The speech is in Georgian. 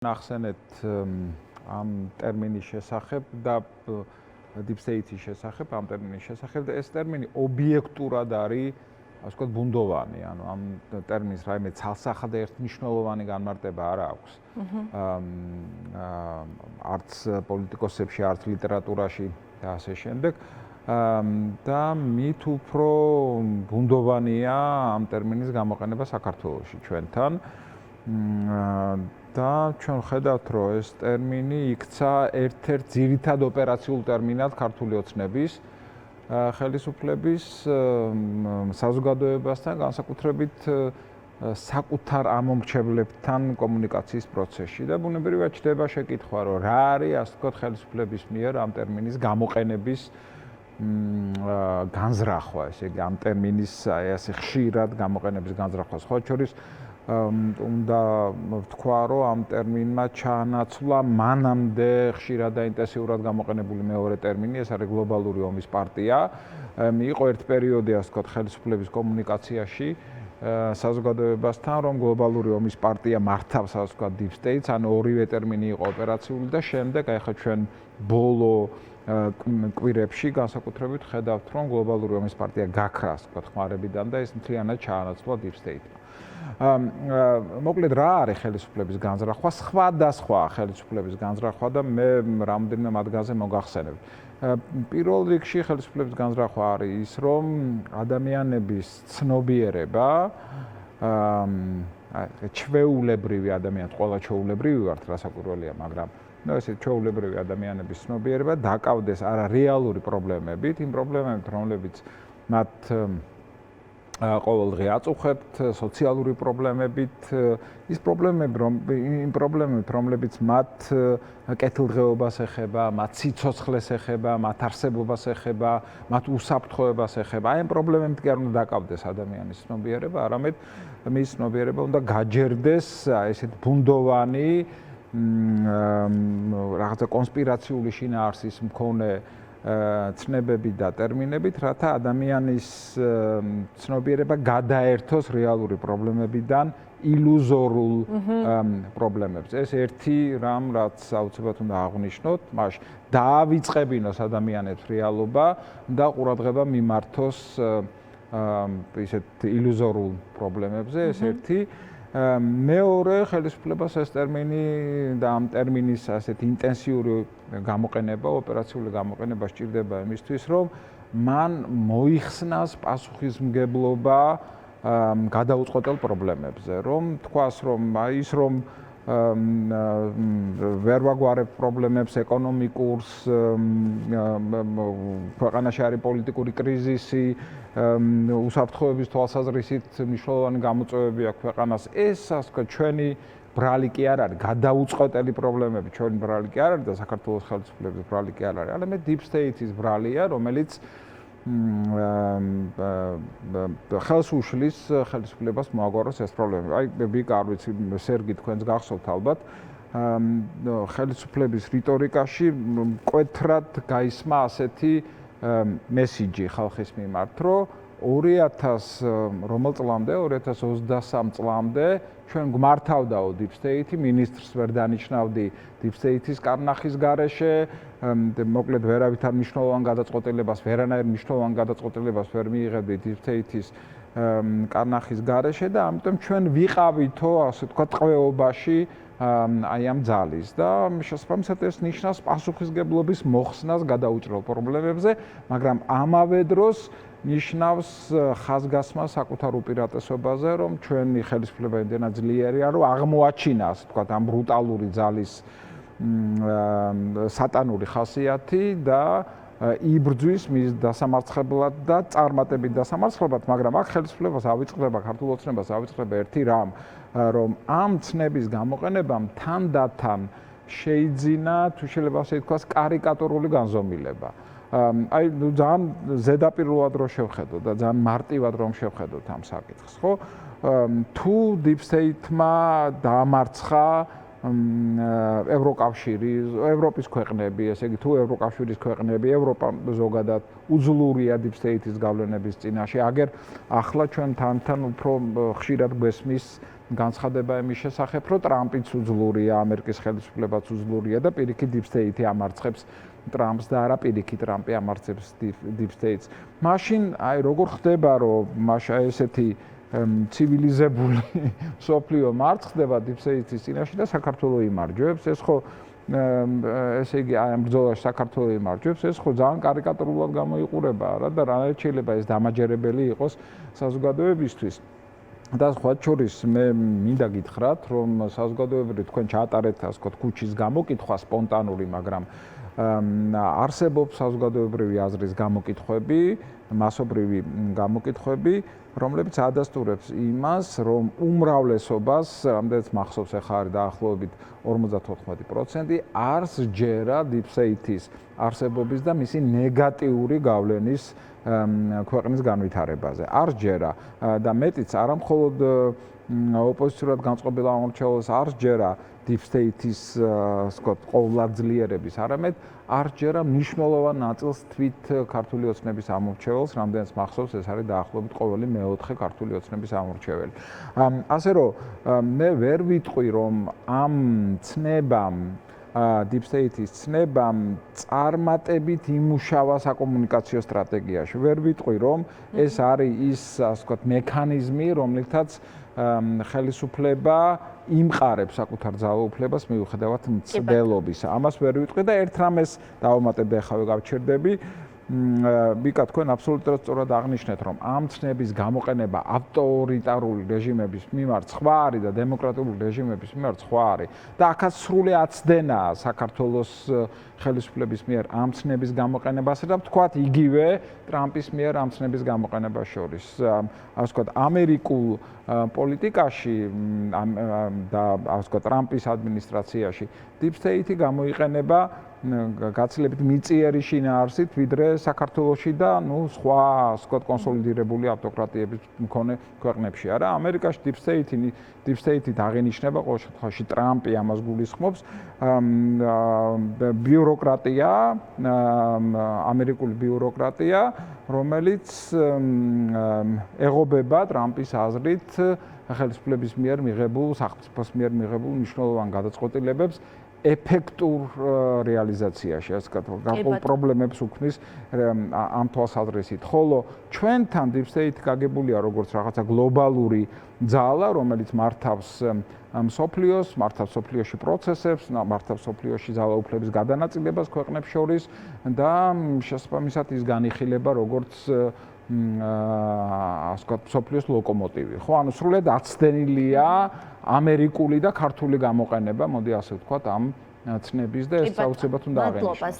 ნახსენეთ ამ ტერმინის შესახებ და deep state-ის შესახებ, ამ ტერმინის შესახებ და ეს ტერმინი ობიექტურად არის, ასე ვთქვათ, ბუნდოვანი, ანუ ამ ტერმინს რაიმე ცალსახად ერთმნიშვნელოვანი განმარტება არ აქვს. არც პოლიტიკოსებში, არც ლიტერატურაში და ასე შემდეგ. და მით უფრო ბუნდოვანია ამ ტერმინის გამოყენება საქართველოში ჩვენთან. და ჩვენ ხედავთ, რომ ეს ტერმინი იქცა ერთ-ერთ ძირითად ოპერაციულ ტერმინად ქართული ოცნების ხელისუფლების საზოგადოებასთან, განსაკუთრებით საკუთარ ამომრჩევლებთან კომუნიკაციის პროცესში და ბუნებრივად ჩდება შეკითხვა, რომ რა არის, ასე ვთქვათ, ხელისუფლების მიერ ამ ტერმინის გამოყენების განზრახვა, ესე იგი ამ ტერმინის ასე ხშირად გამოყენების განზრახვა. სხვა შორის უნდა ვთქვა, რომ ამ ტერმინმა ჩაანაცვლა მანამდე ხშირად და ინტენსიურად გამოყენებული მეორე ტერმინი, ეს არის გლობალური ომის პარტია. იყო ერთ პერიოდი, ასე ვთქვათ, ხელისუფლების კომუნიკაციაში საზოგადოებასთან, რომ გლობალური ომის პარტია მართავს, ასე ვთქვათ, deep states, ანუ ორივე ტერმინი იყო ოპერაციული და შემდეგ ახლა ჩვენ ბოლო კვირებში განსაკუთრებით ხედავთ, რომ გლობალური ომის პარტია გაქრა, ასე ვთქვათ, ხმარებიდან და ეს მთლიანად ჩაანაცვლა deep state-მა. მოკლედ რა არის ხელისუფლების განზრახვა? სხვადასხვა ხელისუფლების განზრახვა და მე რამდენიმე მათგანზე მოგახსენებ. პირველ რიგში ხელისუფლების განზრახვა არის ის, რომ ადამიანების ცნობიერება, ჩვეულებრივი ადამიანები, ყველა ჩვეულებრივი ვართ, რასაკვირველია, მაგრამ ესე ჩვეულებრივი ადამიანების ცნობიერება დაკავდეს არა რეალური პრობლემებით, იმ პრობლემებით, რომლებიც მათ ყოველდღე აწუხებთ, სოციალური პრობლემებით, ის პრობლემები, რომლებიც მათ კეთილდღეობას ეხება, მათ სიცოცხლეს ეხება, მათ არსებობას ეხება, მათ უსაფრთხოებას ეხება. აი ამ პრობლემებით კი არ უნდა დაკავდეს ადამიანის ცნობიერება, არამედ მის ცნობიერება უნდა გაჯერდეს ესეთ ბუნდოვანი რაღაცა კონსპირაციული შინაარსის მქონე ცნებები და ტერმინებით, რათა ადამიანის ცნობიერება გადაერთოს რეალური პრობლემებიდან ილუზორულ პრობლემებს. ეს ერთი რამ, რაც აუცილებლად უნდა აღვნიშნოთ, მაშინ დაავიწყებინოს ადამიანებს რეალობა და ყურადღება მიმართოს ისეთ ილუზორულ პრობლემებზე, ეს ერთი. მეორე ხელისუფლებას ეს ტერმინი და ამ ტერმინის ასეთ ინტენსიური გამოყენება, ოპერაციული გამოყენება სჭირდება იმისთვის, რომ მან მოიხსნას პასუხისმგებლობა გადაუწყვეტელ პრობლემებზე, რომ თქვას, რომ ის რომ ვერ ვაგვარებ პრობლემებს ეკონომიკურს, ქვეყანაში არის პოლიტიკური კრიზისი, უსაფრთხოების თვალსაზრისით მნიშვნელოვანი გამოწვევები აქვს ქვეყანას. ეს ასე ვთქვათ, ჩვენი ბრალი კი არ არის, გადაუწყვეტელი პრობლემები ჩვენი ბრალი კი არ არის და საქართველოს ხელისუფლების ბრალი კი არ არის, არამედ deep state-ის ბრალია, რომელიც ხელს უშლის ხელისუფლებას მოაგვაროს ეს პრობლემები. აი, ვიკა, არ ვიცი, სერგი თქვენს გახსოვთ ალბათ, ხელისუფლების რიტორიკაში მკვეთრად გაისმა ასეთი მესიჯი ხალხის მიმართ, რომ 2000 რომელ წლამდე, 2023 წლამდე ჩვენ გვმართავდაო deep state-ი, მინისტრს ვერ დანიშნავდი deep state-ის კარნახის გარეშე, მოკლედ ვერავითარ მნიშვნელოვან გადაწყვეტილებას, ვერანაირ მნიშვნელოვან გადაწყვეტილებას ვერ მიიღებდი deep state-ის კარნახის გარეშე და ამიტომ ჩვენ ვიყავითო, ასე ვთქვათ, ტყვეობაში აი ამ ძალის და შესაბამისად ეს ნიშნავს პასუხისგებლობის მოხსნას გადაუჭრელ პრობლემებზე, მაგრამ ამავე დროს ნიშნავს ხაზგასმას საკუთარ უპირატესობაზე, რომ ჩვენი ხელისუფლება იმდენად ძლიერია, რომ აღმოაჩინა, ასე ვთქვათ, ამ ბრუტალური ძალის სატანური ხასიათი და იბრძვის მის დასამარცხებლად და წარმატებით დასამარცხებლად, მაგრამ აქ ხელისუფლებას ავიწყდება, ქართულ ოცნებას ავიწყდება ერთი რამ, რომ ამ ცნების გამოყენებამ თანდათან შეიძინა, თუ შეიძლება ასე ითქვას, კარიკატურული განზომილება. აი, ძალიან ზედაპირულად რომ შევხედოთ და ძალიან მარტივად რომ შევხედოთ ამ საკითხს, ხო? თუ deep state-მა დაამარცხა ევროკავშირი, ევროპის ქვეყნები, ესე იგი, თუ ევროკავშირის ქვეყნები, ევროპა ზოგადად უძლურია deep state-ის გავლენების წინაშე, აგერ ახლა ჩვენ თან უფრო ხშირად გვესმის განცხადება იმის შესახებ, რომ ტრამპიც უძლურია, ამერიკის ხელისუფლებაც უძლურია და პირიქით Deep State-ი ამარცხებს ტრამპს და არა პირიქით ტრამპი ამარცხებს Deep State-ს. მაშინ აი როგორ ხდება, რომ ესეთი ცივილიზებული სოფლიო მარცხდება Deep State-ის წინაშე და საქართველოს იმარჯვებს, ეს ხო ესე იგი აი ამ ბრძოლაში საქართველოს იმარჯვებს, ეს ხო ძალიან კარიკატურულად გამოიყურება რა და რა შეიძლება ეს დამაჯერებელი იყოს საზოგადოებისთვის. და სხვა შორის მე მინდა გითხრათ, რომ საზოგადოებრივი თქვენ ჩაატარეთ ასე ვთქვათ ქუჩის გამოკითხვა სპონტანური, მაგრამ არსებობს საზოგადოებრივი აზრის გამოკითხვები, მასობრივი გამოკითხვები, რომლებიც ადასტურებს იმას, რომ უმრავლესობას, რამდენიც მახსოვს ახლა არის დაახლოებით 54% არს ჯერა Deep State-ის არსებობის და მისი ნეგატიური გავლენის ქვეყნის განვითარებაზე. არს ჯერა და მეტიც არა მხოლოდ ოპოზიციურად განწყობილ ამორჩეულს არს ჯერა Deep State-ის ვთქვათ ყოვლადძლიერების, არამედ არს ჯერა მნიშვნელოვან ნაწილს თვით ქართული ოცნების ამორჩეულს, რამდენიც მახსოვს ეს არის დაახლოებით ყოველი მეოთხე ქართული ოცნების ამორჩეველი. ასე რომ მე ვერ ვიტყვი რომ ამ ცნებამ Deep State-ის ცნებამ წარმატებით იმუშავა საკომუნიკაციო სტრატეგიაში. ვერ ვიტყვი რომ ეს არის ის ასე ვთქვათ მექანიზმი, რომლითაც ხელისუფლება იმყარებს საკუთარ ძალაუფლებას მიუხედავად მცდელობისა. ამას ვერ ვიტყვი და ერთ რამეს დავამატებ ახლა გავჩერდები. ვიკა თქვენ აბსოლუტურად სწორად აღნიშნეთ, რომ ამ ცნების გამოყენება ავტორიტარული რეჟიმების მიმართ სხვა არის და დემოკრატიული რეჟიმების მიმართ სხვა არის. და აქაც სრული აცდენაა საქართველოს ხელისუფლების მიერ ამ ცნების გამოყენებასა და ვთქვათ იგივე ტრამპის მიერ ამ ცნების გამოყენებას შორის. ასე ვთქვათ ამერიკულ პოლიტიკაში და ასე ვთქვათ ტრამპის ადმინისტრაციაში Deep State-ი გამოიყენება გაცილებით მიწიერი შინაარსით ვიდრე საქართველოში და სხვა ასე ვთქვათ კონსოლიდირებული ავტოკრატიების მქონე ქვეყნებში. არა, ამერიკაში Deep State-ით აღინიშნება ყოველ შემთხვევაში ტრამპი ამას გულისხმობს ბიუროკრატია, ამერიკული ბიუროკრატია, რომელიც ეღობება ტრამპის აზრით ხელისუფლების მიერ მიღებულ, სახელმწიფოს მიერ მიღებულ მნიშვნელოვან გადაწყვეტილებებს ეფექტურ რეალიზაციაში, ასე ვთქვათ, გარკვეულ პრობლემებს უქმნის ამ თვალსაზრისით. ხოლო ჩვენთან Deep State გაგებულია როგორც რაღაცა გლობალური ძალა, რომელიც მართავს მსოფლიოს, მართავს მსოფლიოში პროცესებს, მართავს მსოფლიოში ძალაუფლების გადანაწილებას ქვეყნებს შორის და შესაბამისად ის განიხილება როგორც ასე ვთქვათ, მსოფლიოს ლოკომოტივი. ხო, ანუ სრულად აცდენილია ამერიკული და ქართული გამოყენება, მოდი ასე ვთქვათ, ამ ცნების და ეს საოცრად უნდა აღინიშნოს.